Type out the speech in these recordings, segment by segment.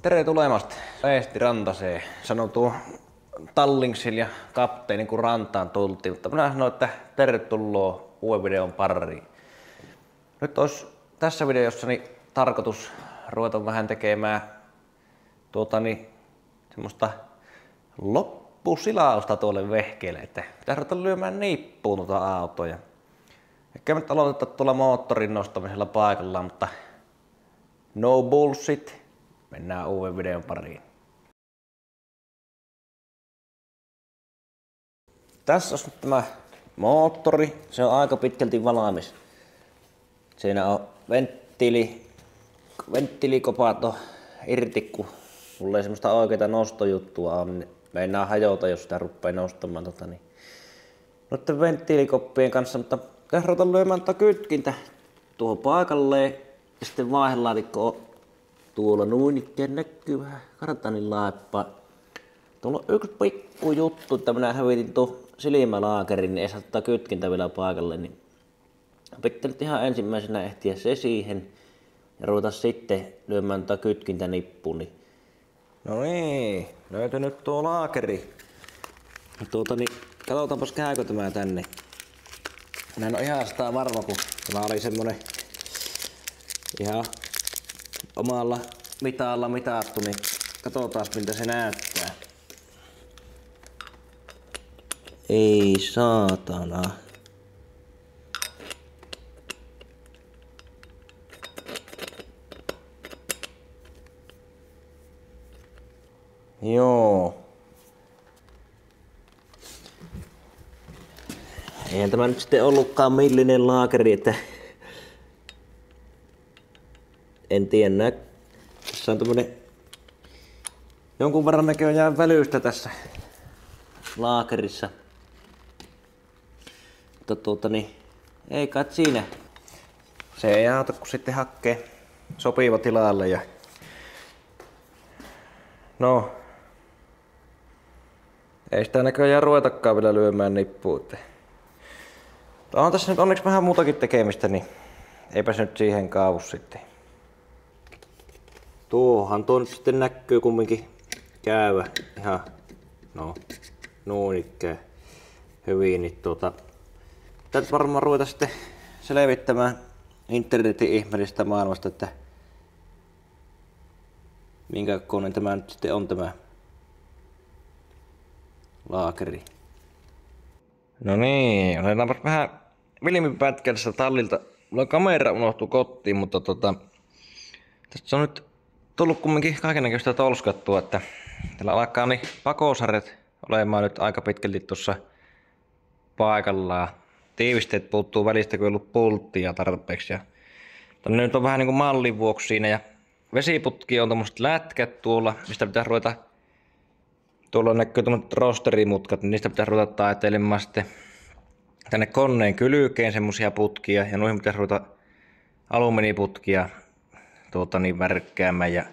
Tere tulemasta Eesti Rantaseen, sanotuu Tallinksil ja kapteeni kun rantaan tultiin, mutta minä sanoin, että tervetuloa uuden videon pariin. Nyt olisi tässä videossani tarkoitus ruveta vähän tekemään semmoista loppusilausta tuolle vehkeelle, että pitää ruveta lyömään nippuun tuota autoja. Ehkä nyt aloitetaan tuolla moottorin nostamisella paikallaan, mutta no bullshit. Mennään uuden videon pariin. Tässä on nyt tämä moottori. Se on aika pitkälti valmis. Siinä on venttiilikopat on irti, kun mulla ei semmoista oikeita nostojuttua on, niin meinaa hajota, jos sitä ruppee nostamaan noiden venttiilikoppien kanssa, mutta pitäisi ruveta lyömään kytkintä tuohon paikalleen ja sitten vaihelaatikko on tuolla noin ikään näkyy vähän kartanin laippaa. Tuolla on yksi pikku juttu, että minä hävitin tuon silmälaakerin, niin ei saa tätä kytkintä vielä paikalle. Niin pitää nyt ihan ensimmäisenä ehtiä se siihen ja ruveta sitten lyömään tätä kytkintä nippuun. Niin. No niin, löytyi nyt tuo laakeri. Katsotaanpas käykö tämä tänne. Mä en oo ihan sitä varma, kun tämä oli semmonen ihan omalla mitalla mitattu, niin katsotaan miltä se näyttää. Ei saatana. Joo. Eihän tämä nyt sitten ollutkaan millinen laakeri, että en tiedä. Tässä on tämmönen jonkun verran näköjään välystä tässä laakerissa. Mutta ei kai siinä. Se ei auta, kun sitten hakkee sopiva tilalle ja no ei sitä näköjään ruvetakaan vielä lyömään nippuun. On tässä nyt onneksi vähän muutakin tekemistä, niin eipä se nyt siihen kaavu sitten. Tuohan tuo nyt sitten näkyy kumminkin käyvä ihan noin ikään hyvin, niin täytyy varmaan ruveta sitten selvittämään internetin ihmeellisestä maailmasta, että minkä kokoinen tämä nyt sitten on tämä laakeri. No niin, otetaanpas vähän filmipätkästä tallilta. Mulla kamera unohtui kotiin, mutta tästä on nyt tullut kumminkin kaikennäköistä tolskattua, että täällä alkaa niin pakosarjat olemaan nyt aika pitkälti tuossa paikallaan. Tiivisteet puuttuu välistä, kun ei ollut pulttia tarpeeksi. Ja tänne nyt on vähän niin kuin mallin vuoksi siinä ja vesiputki on tommoset lätkät tuolla, mistä pitää ruveta. Tuolla näkyy tommoset rosterimutkat, niin niistä pitää ruveta taiteilemaan sitten tänne koneen kylkeen semmosia putkia ja noihin pitää ruveta alumiiniputkia värkkäämään ja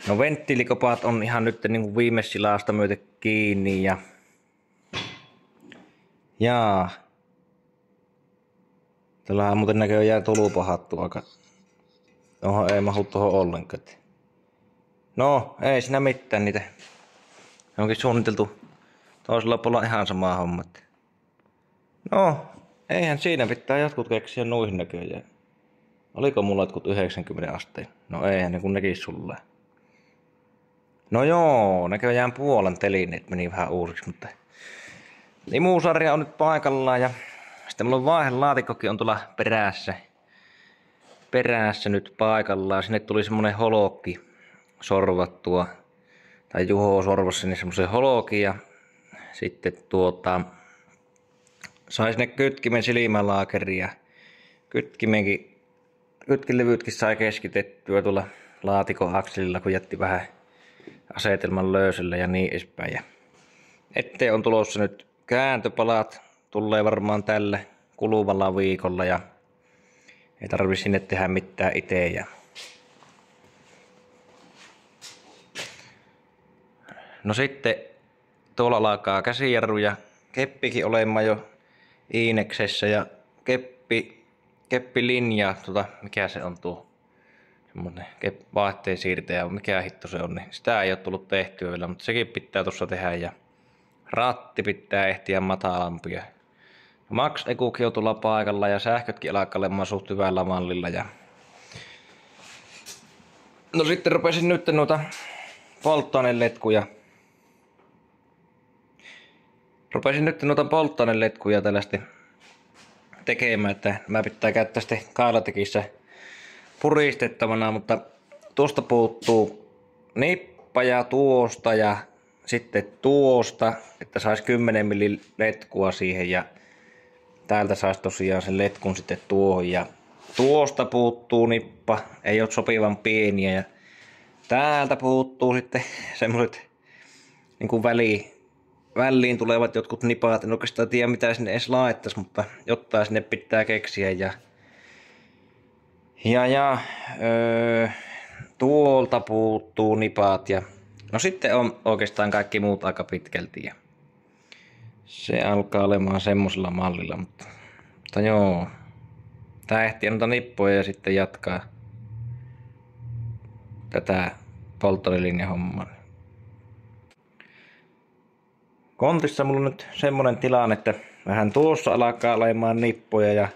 no venttiilikopat on ihan nyt niinku viime silasta myöten kiinni ja täällä on muuten näköjään tulupahattu aika. Oho, ei mahu tuohon ollenkaan. No ei siinä mitään, niitä onkin suunniteltu toisella puolella ihan samaa hommat. No eihän siinä, pitää jotkut keksiä noihin näköjään. Oliko mulla jotkut 90 asteen? No eihän ne kun nekis sulle. No joo, näköjään puolen telineet meni vähän uusiksi, mutta imusarja on nyt paikallaan ja sitten mulla on vaihelaatikkokin on tuolla perässä nyt paikallaan. Sinne tuli semmonen holokki sorvattua, tai Juho sorvasi sinne semmosen holokin ja sitten sai sinne kytkimen silmälaakeri ja kytkinlevytkin sai keskitettyä tuolla laatikon akselilla, kun jätti vähän asetelman löyselle ja niin edespäin. Ja Eteen on tulossa nyt kääntöpalat. Tulee varmaan tällä kuluvalla viikolla ja ei tarvi sinne tehdä mitään itse. Ja no sitten tuolla alkaa käsijarru ja keppikin olemaan jo Iineksessä ja keppilinja, mikä se on tuo semmonen vaihteen siirtäjä, mikä hitto se on, niin sitä ei ole tullut tehtyä vielä, mutta sekin pitää tuossa tehdä ja ratti pitää ehtiä matalampia. Max Ekukin on tuolla paikalla ja sähkötkin alkaa olemaan suht hyvällä mallilla. Ja no sitten rupesin nyt noita polttoaineletkuja. Tällaisesti tekemään, että mä pitää käyttää sitten kaalatekissä puristettavana, mutta tuosta puuttuu nippa ja tuosta ja sitten tuosta, että saisi 10 millin letkua siihen ja täältä saisi tosiaan sen letkun sitten tuohon ja tuosta puuttuu nippa, ei ole sopivan pieniä ja täältä puuttuu sitten semmoset niin kuin väliin tulevat jotkut nipat, en oikeastaan tiedä mitä sinne edes laittais, mutta jotain sinne pitää keksiä tuolta puuttuu nipat ja no sitten on oikeastaan kaikki muut aika pitkälti ja se alkaa olemaan semmosella mallilla, mutta joo. Tää ehtii noita nippuja ja sitten jatkaa tätä polttoainelinjan hommaa. Kontissa mulla on nyt semmonen tilanne, että vähän tuossa alkaa olemaan nippoja ja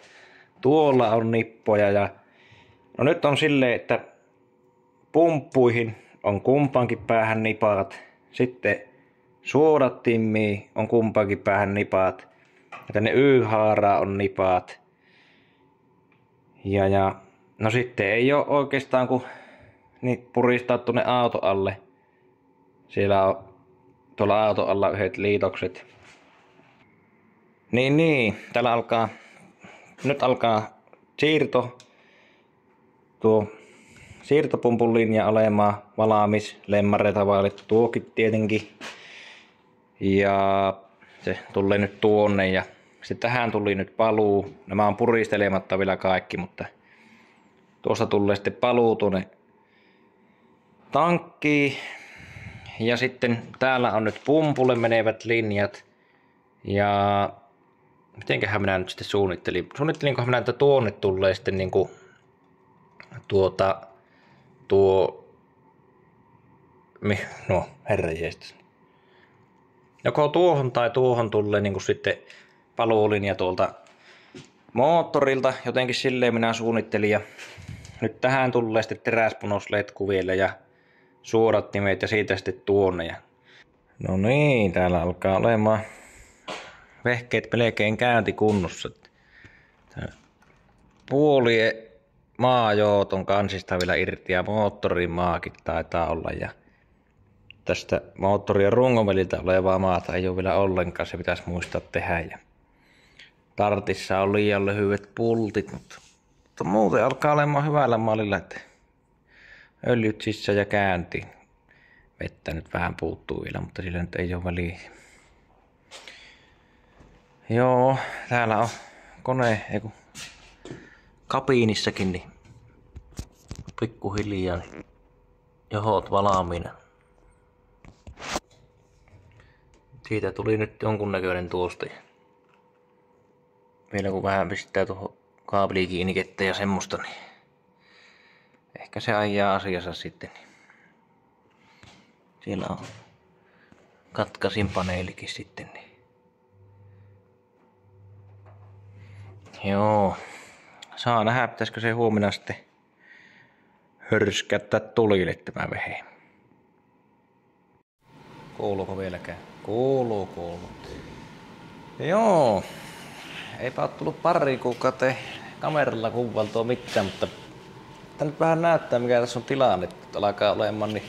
tuolla on nippoja ja no nyt on silleen, että pumppuihin on kumpaankin päähän nipat, sitten suodattimmiin on kumpaankin päähän nipat ja tänne Y-haaraan on nipat ja no sitten ei oo oikeastaan kun niin puristaa tuonne auto alle. Siellä on tuolla auton alla yhdet liitokset. Niin, täällä nyt alkaa siirtopumpun linja olemaan valmis, lemmareita vaalittu tuokin tietenkin. Ja se tulee nyt tuonne ja sitten tähän tuli nyt paluu. Nämä on puristelematta vielä kaikki, mutta tuosta tulee sitten paluu tuonne tankkiin. Ja sitten täällä on nyt pumpulle menevät linjat. Ja mitenköhän minä nyt sitten suunnittelin? Suunnittelinkohan minä, että tuonne tulee sitten niinku no herranjestas. Joko tuohon tai tuohon tulee niinku sitten paluulinja tuolta moottorilta. Jotenkin silleen minä suunnittelin. Ja nyt tähän tulee sitten teräspunosletku vielä ja suodattimet ja siitä sitten tuonne. Ja no niin, täällä alkaa olemaan vehkeet melkein käyntikunnossa. Puolien maajoot on kansista vielä irti ja moottorin maakin taitaa olla. Ja tästä moottorin ja rungon väliltä olevaa maata ei ole vielä ollenkaan, se pitäisi muistaa tehdä. Ja tartissa on liian lyhyet pultit, mutta muuten alkaa olemaan hyvällä mallilla, että öljyt sisään ja käyntiin. Vettä nyt vähän puuttuu vielä, mutta sillä nyt ei ole väliä. Joo, täällä on kone, kabiinissakin, niin pikkuhiljaa niin johot valmiina. Siitä tuli nyt jonkunnäköinen tuosta. Vielä kun vähän pistää tuohon kaapelikiinnikettä ja semmoista, niin ehkä se ajaa asiassa sitten. Siellä on katkaisinpaneelikin sitten. Niin. Joo. Saa nähdä, pitäisikö se huomenna sitten hörskättää tulille tämä vehe. Kuuluuko vieläkään? Kuuluu. Joo. Eipä ole tullut pari kuukautta kameralla kuvaltua mitään, mutta tämä nyt vähän näyttää mikä tässä on tilanne. Nyt alkaa olemaan niin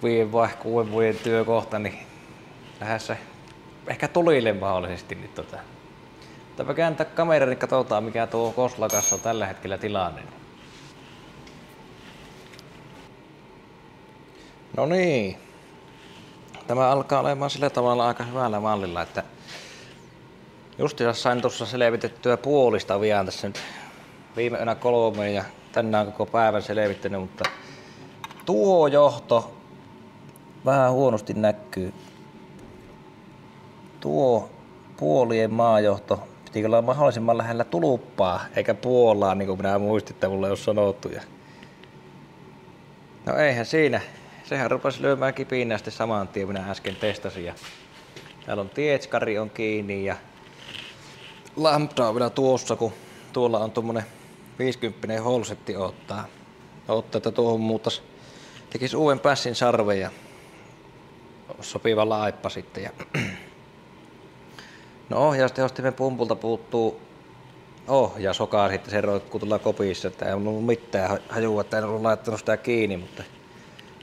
5 vai 6 vuoden työkohta, niin lähdössä ehkä tulille mahdollisesti. Niin Täpä kääntää kamera, niin katsotaan mikä tuo Koslakassa on tällä hetkellä tilanne. No niin. tämä alkaa olemaan sillä tavalla aika hyvällä mallilla, että justiinsa sain tuossa selvitettyä puolista vielä tässä nyt viime yönä 3 ja tänään koko päivän selvittänyt, mutta tuo johto vähän huonosti näkyy. Tuo puolien maajohto piti olla mahdollisimman lähellä tuluppaa eikä puolaa, niin kuin minä muistin, että mulle on sanottu. No eihän siinä. Sehän rupesi lyömään kipinää sitten saman tien, minä äsken testasin. Ja täällä on tietskari on kiinni ja lambda on vielä tuossa, kun tuolla on tommonen 50 holsetti ottaa, että tuohon muuttas, tekisi uuden pässin sarven ja sopiva laippa sitten. Ja no ohjaustehostimen pumpulta puuttuu ohjausokaa sitten, se roikkuu tuolla kopissa, että ei ollut mitään hajua, että en ollut laittanut sitä kiinni, mutta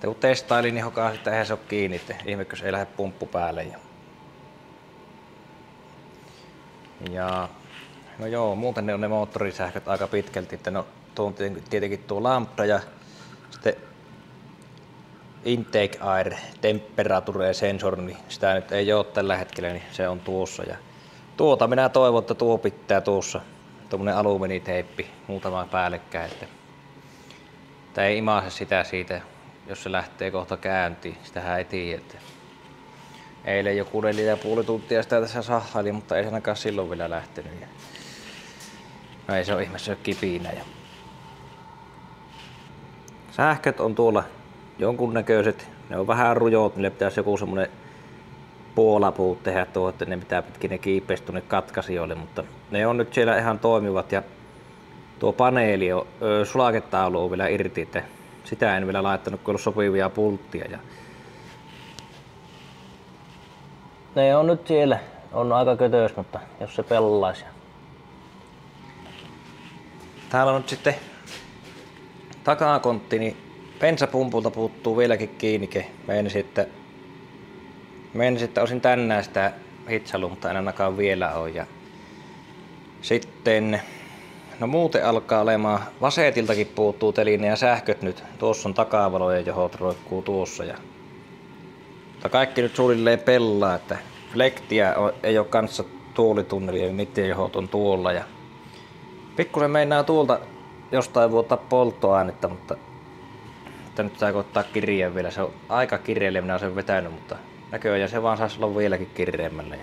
kun testailin, niin hokaa sitten eihän se ole kiinni, että ihmekö ei lähde pumppu päälle. Ja no joo, muuten ne on ne moottorisähköt aika pitkälti, että no tuo on tietenkin tuo lambda ja sitten intake air temperature sensor, niin sitä nyt ei ole tällä hetkellä, niin se on tuossa. Ja tuota minä toivon, että tuo pitää tuossa tuommoinen alumiiniteippi muutama päällekkäin, että ei imase sitä siitä, jos se lähtee kohta käyntiin, sitähän ei tiedä. Eilen joku 4,5 tuntia sitä tässä sahaili, mutta ei se ainakaan silloin vielä lähtenyt. No ei se ole ihme, se on kipinä. Sähköt on tuolla jonkunnäköiset, ne on vähän rujot, niille pitäisi joku semmonen puolapuut tehdä tuohon, että ne pitää pitkin ne kiipeisi tuonne katkasijoille, mutta ne on nyt siellä ihan toimivat ja tuo paneeli on, sulaketaulu on vielä irti, että sitä en vielä laittanut, kun on sopivia pulttia. Ne on nyt siellä, on aika kötös, mutta jos se pelaisi. Täällä on nyt sitten takakontti, niin bensapumpulta puuttuu vieläkin kiinnike. Meinasin, että olisin tänään sitä hitsaillut, mutta en ainakaan vielä ole. Ja sitten, no muuten alkaa olemaan, vasetiltakin puuttuu teline ja sähköt nyt. Tuossa on takavaloja, johot roikkuu tuossa. Mutta kaikki nyt suunnilleen pelaa, että flektiä ei ole kanssa tuolitunnelia ja niiden johot on tuolla. Ja pikkusen meinaa tuolta jostain vuottaa polttoainetta, mutta nyt saa ottaa kirjeen vielä. Se on aika kireelle, minä olen sen vetänyt, mutta näköjään se vaan saisi olla vieläkin kireemmällä.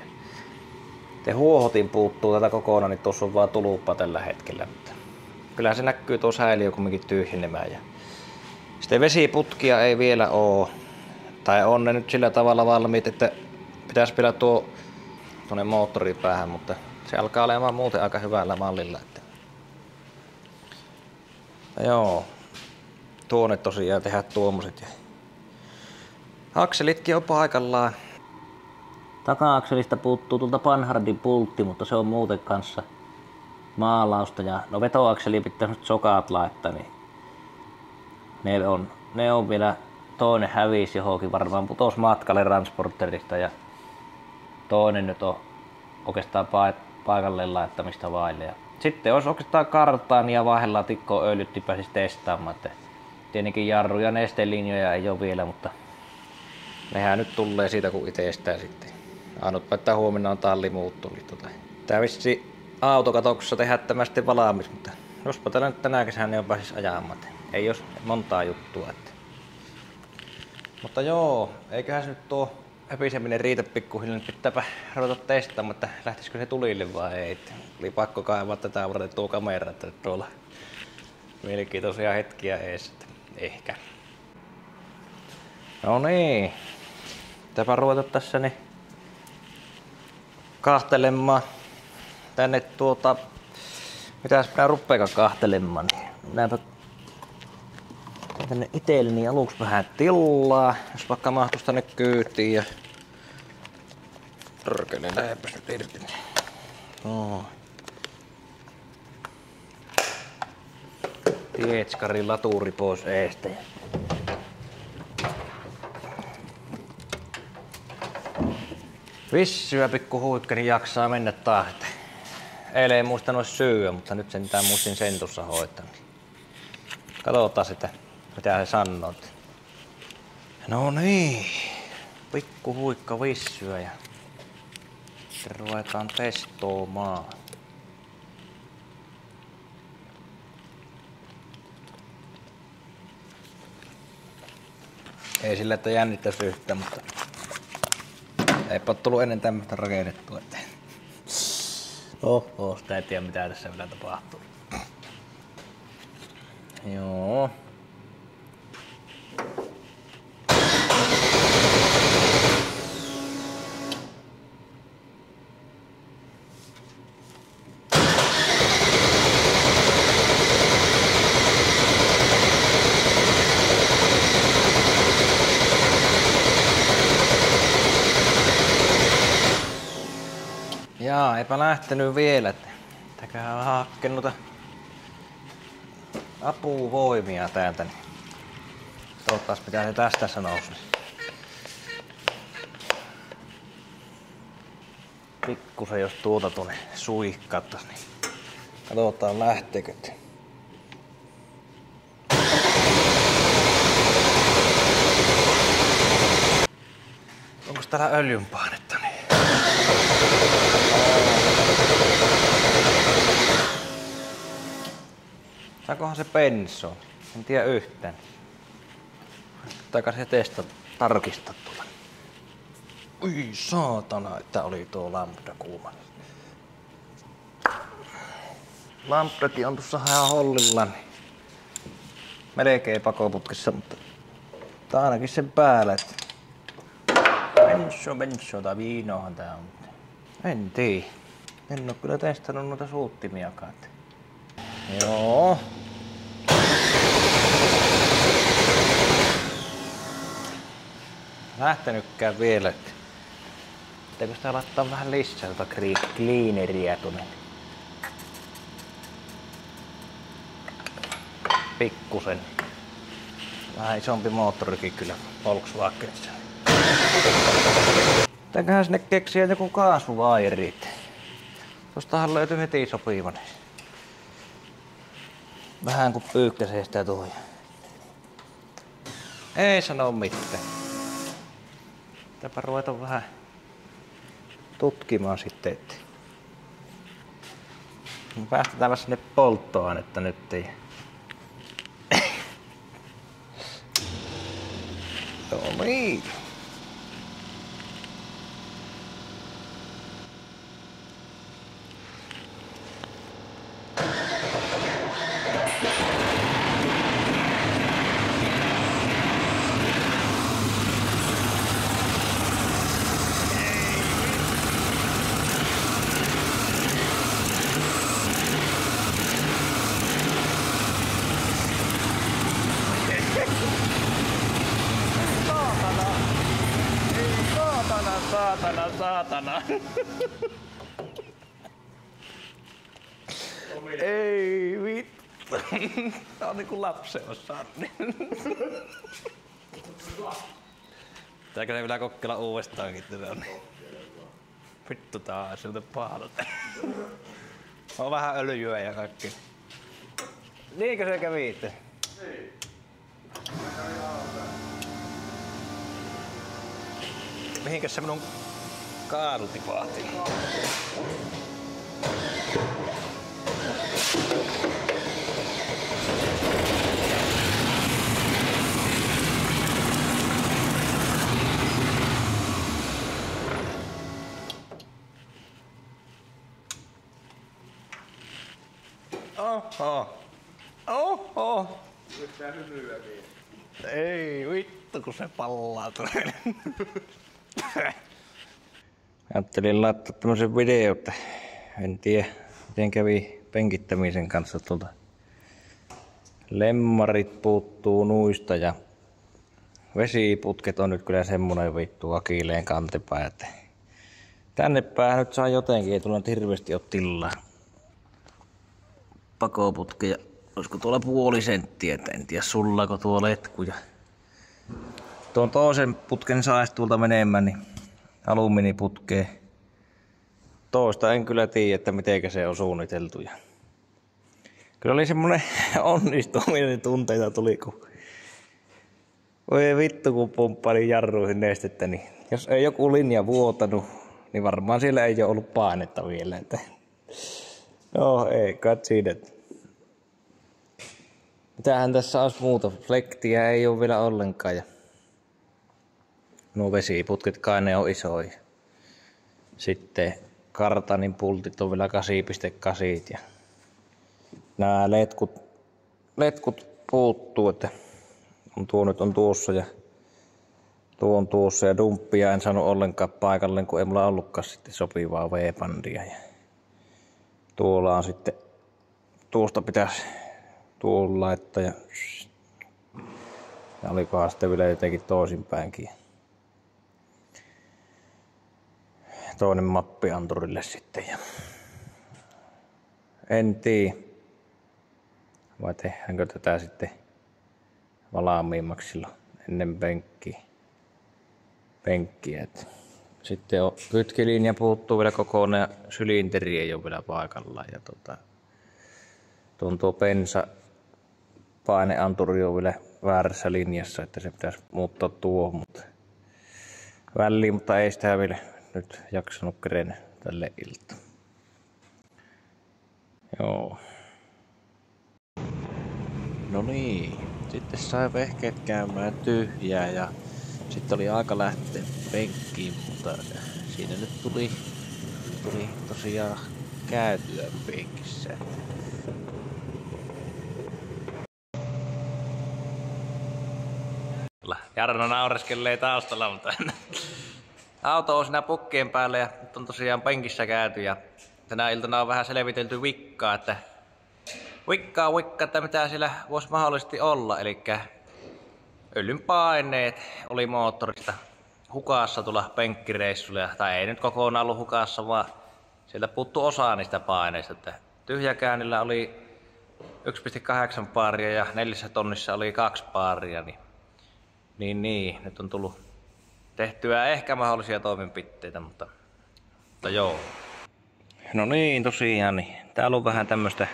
Ja huohotin puuttuu tätä kokonaan, niin tuossa on vaan tuluppa tällä hetkellä. Mutta kyllähän se näkyy tuo säiliö kumminkin tyhjenemään. Ja sitten vesiputkia ei vielä oo. Tai on ne nyt sillä tavalla valmiit, että pitäisi vielä tuonne moottoripäähän, mutta se alkaa olemaan muuten aika hyvällä mallilla. Joo, tuonne tosiaan tehdä tuommoiset. Akselitkin on paikallaan. Taka-akselista puuttuu tuolta Panhardin pultti, mutta se on muuten kanssa maalausta. Ja no vetoakseliin pitää nyt sokaat laittaa, niin ne on vielä, toinen hävisi johonkin, varmaan putosi matkalle transporterista ja toinen nyt on oikeastaan paikalleen laittamista vaille. Sitten olisi oikeastaan karttaan ja vaihdelaatikkoon öljytti pääsisi testaamaan. Tietenkin jarru- ja nestelinjoja ei ole vielä, mutta nehän nyt tulee siitä kun itsestään sitten. Ainutpa, että huomenna on talli muuttunut. Tää vissi autokatoksessa tehdä tämä sitten valaamis, mutta jospa täällä nyt tänä kesänä ne on pääsis ajamaan. Ei jos montaa juttua. Mutta joo, eiköhän se nyt tuo höpiseminen riitä pikkuhiljaa, nyt pitääpä ruveta testaamaan, että lähtisikö se tulille vai ei. Oli pakko kaivaa tätä varten tuo kamera, että tuolla mielenkiintoisia hetkiä ees, ehkä. No niin, pitääpä ruveta tässä niin kahtelemaan tänne mitäs minä ruppeekaan kahtelemaan, niin minäpä tänne itselleni aluksi vähän tilaa, jos vaikka mahtuis tänne kyytiin ja törkele, lähdepäs nyt irti. No. Tietskarin laturi pois eestä. Vissyä pikku huikkani jaksaa mennä taas. Eilen en muistanut syödä, mutta nyt sentään muistin sen tuossa hoitaa. Katsotaan sitä, mitä se sanoo. No niin. pikku huikka vissyä ja ruvetaan testoomaan. Ei sillä, että jännittäisi yhtään, mutta eipä ole tullut ennen tämmöistä rakennettua. Sitä ei tiedä mitä tässä vielä tapahtuu. Joo. Jaa, eipä lähtenyt vielä. Tämähän vähän hakkeen noita apuvoimia täältä. Niin. Toivottavasti mitä se tästä sanoisi. Pikkusen jos tuota tuonne suihkattais, niin katsotaan lähteekö. Onko täällä öljynpainetta? Niin? Saakohan se benso? En tiedä yhtään. Pitääkö se tarkistaa tuolla? Ui saatana, että oli tuo lambda kuuma. Lambdakin on tuossa ihan hollilla. Niin melkein pakoputkessa, mutta tää ainakin sen päällä. Että benso tai viinohan tää on. En tiedä. En oo kyllä testannut noita suuttimiakaan. Joo. Lähtenytkään vielä. Pitääkö sitä laittaa vähän lisää tuota cleaneria tuonne? Pikkusen. Vähän isompi moottorikin kyllä Volkswagenissa. Pitääköhän sinne keksiä joku kaasuvairi. Tostahan löytyy heti sopivan. Vähän kun pyykkäsee sitä tuohon. Ei sano mitään. Pitääpä ruveta vähän tutkimaan sitten, että päästetään sinne polttoainetta nyt. Joo niin. Saatana. Ei vittu. Tää on niinku lapsen osaa. Pitääkö ne vielä kokeilla uudestaankin tätä? Vittu tää on siltä pahalta. On vähän öljyä ja kaikki. Niinkö se kävitte? Niin. Mihinkäs se minun kaadu tipahti? Oho. Yhtään hymyä vielä. Ei vittu kun se pallaa tuolle. Ajattelin laittaa tämmösen video, että en tiedä miten kävi penkittämisen kanssa tuolta. Lemmarit puuttuu nuista ja vesiputket on nyt kyllä semmonen vittu akileen kantepää, että tänne päähän nyt saa jotenkin, ei tulla nyt hirveesti oo tilaa. Pakoputkeja, olisiko tuolla puoli senttiä, että en tiedä sullako tuo letkuja. Tuon toisen putken saisi tuolta menemään, niin alumiiniputkeen. Toista en kyllä tiedä, että miten se on suunniteltu. Ja kyllä oli semmonen onnistuminen tunteita tuli, kun voi vittu kun pumppailin jarruihin nestettä, niin jos ei joku linja vuotanut, niin varmaan siellä ei ole ollut painetta vielä. Että... No ei, kat siinä. Mitähän tässä olisi muuta? Flektiä ei ole vielä ollenkaan. Ja... nuo vesiputket kai ne on isoja. Sitten kartanin pultit on vielä 8.8 ja nämä letkut puuttuu, että tuo nyt on tuossa ja tuo on tuossa ja dumppia en saanut ollenkaan paikalle, kun ei mulla ollutkaan sitten sopivaa V-bandia. Ja tuolla on sitten, tuosta pitäisi tuolla laittaa ja olikohan sitten vielä jotenkin toisinpäinkin. Toinen mappi anturille sitten ja en tiedä, vai tehdäänkö tätä sitten valmiimmaksi silloin ennen penkkiä. Sitten on kytkilinja puuttuu vielä kokonaan ja sylinteri ei ole vielä paikallaan ja tuo bensa paineanturi on vielä väärässä linjassa, että se pitäisi muuttaa väliin, mutta ei sitä vielä nyt jaksanut kerenä tälle iltaan. Joo. No niin, sitten sai vehkeet käymään tyhjää ja sitten oli aika lähteä penkkiin, mutta siinä nyt tuli tosiaan käytyä penkissä. Jarno naureskelee taustalla, mutta auto on siinä pukkien päällä ja nyt on tosiaan penkissä käyty ja tänä iltana on vähän selvitelty vikkaa, että mitä siellä voisi mahdollisesti olla, eli öljyn paineet oli moottorista hukassa tuolla penkkireissulla, tai ei nyt kokonaan ollut hukassa, vaan sieltä puuttuu osa niistä paineista, että tyhjäkäännillä oli 1,8 paaria ja 4 tonnissa oli 2 paaria, niin, nyt on tullut tehtyä ehkä mahdollisia toimenpiteitä, mutta joo. No niin, tosiaan, niin täällä on vähän tämmöstä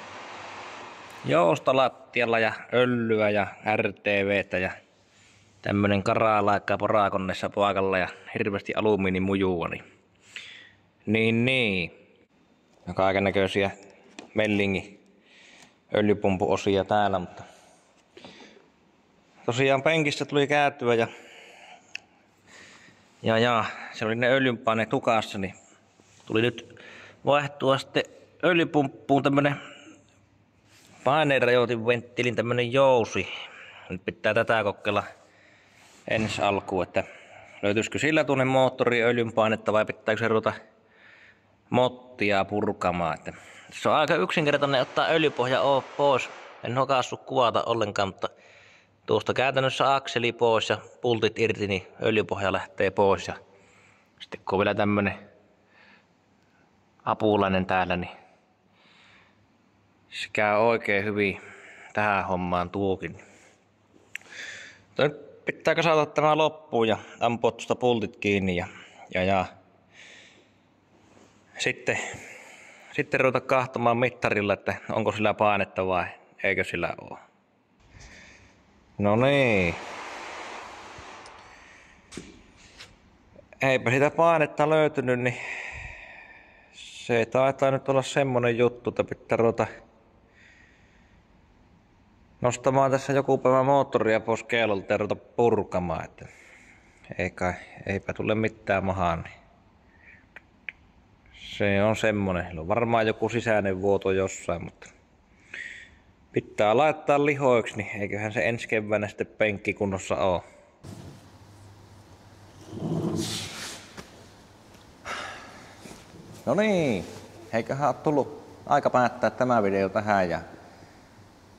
jousta lattialla ja öljyä ja RTVtä ja tämmönen karalaikka porakonnessa paikalla ja hirveästi alumiinimujua, niin. Ja kaiken näköisiä Mellingin öljypumpuosia täällä, mutta tosiaan penkissä tuli käytyä ja se oli ne öljynpaineet hukassa, niin tuli nyt vaihtua sitten öljypumppuun tämmönen paineenrajoitinventtiilin tämmönen jousi. Nyt pitää tätä kokeilla ensi alkuun, että löytyisikö sillä tuonne moottoriin öljynpainetta vai pitääkö se ruveta mottia purkamaan. Että se on aika yksinkertainen ottaa öljypohja pois. En hokassu kuvata ollenkaan, mutta tuosta käytännössä akseli pois ja pultit irti, niin öljypohja lähtee pois. Ja sitten kun on vielä tämmönen apulainen täällä, niin se käy oikein hyvin tähän hommaan tuokin. Nyt pitää kasata tämä loppuun ja ampua tuosta pultit kiinni ja sitten ruveta kahtomaan mittarilla, että onko sillä painetta vai eikö sillä ole. No niin. Eipä sitä painetta löytynyt, niin se taitaa nyt olla semmonen juttu, että pitää ruveta nostamaan tässä joku päivä moottoria pois keilolta ja ruveta purkamaan, että eipä tule mitään mahaan. Niin. Se on semmonen, sillä on varmaan joku sisäinen vuoto jossain, mutta pitää laittaa lihoiksi, niin eiköhän se ensi keväänä sitten penkkikunnossa oo. No niin, eiköhän ole tullut aika päättää tämä video tähän ja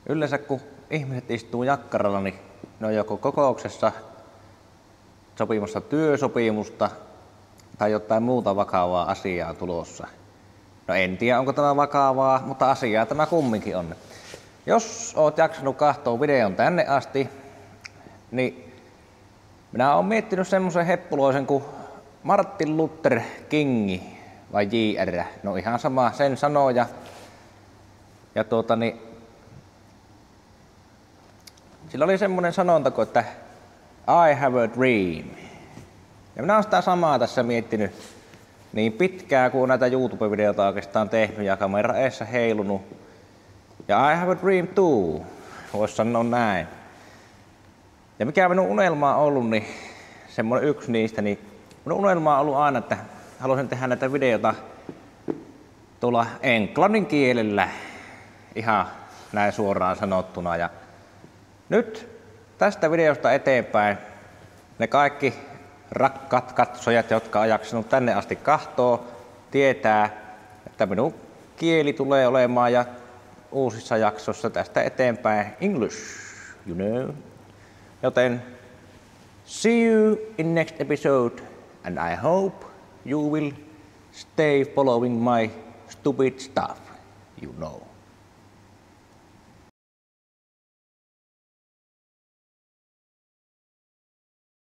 yleensä kun ihmiset istuu jakkaralla, niin ne on joko kokouksessa sopimassa työsopimusta tai jotain muuta vakavaa asiaa tulossa. No en tiedä onko tämä vakavaa, mutta asiaa tämä kumminkin on. Jos oot jaksanut katsoa videon tänne asti, niin minä oon miettinyt semmosen heppuloisen kuin Martin Luther King vai JR. No ihan sama sen sanoja. Ja sillä oli semmonen sanontako, että I have a dream. Ja minä olen sitä samaa tässä miettinyt niin pitkään, kun näitä YouTube-videoita oikeastaan tehnyt ja kamera eessä heilunut. Ja I have a dream too, vois sanoa näin. Ja mikä minun unelma on ollut, niin semmoinen yksi niistä, niin minun unelma on ollut aina, että haluaisin tehdä näitä videoita tuolla englannin kielellä, ihan näin suoraan sanottuna. Ja nyt tästä videosta eteenpäin ne kaikki rakkaat katsojat, jotka on jaksanut tänne asti kahtoo, tietää, että minun kieli tulee olemaan ja uusissa jaksoissa tästä eteenpäin English, you know. Joten see you in next episode and I hope you will stay following my stupid stuff, you know.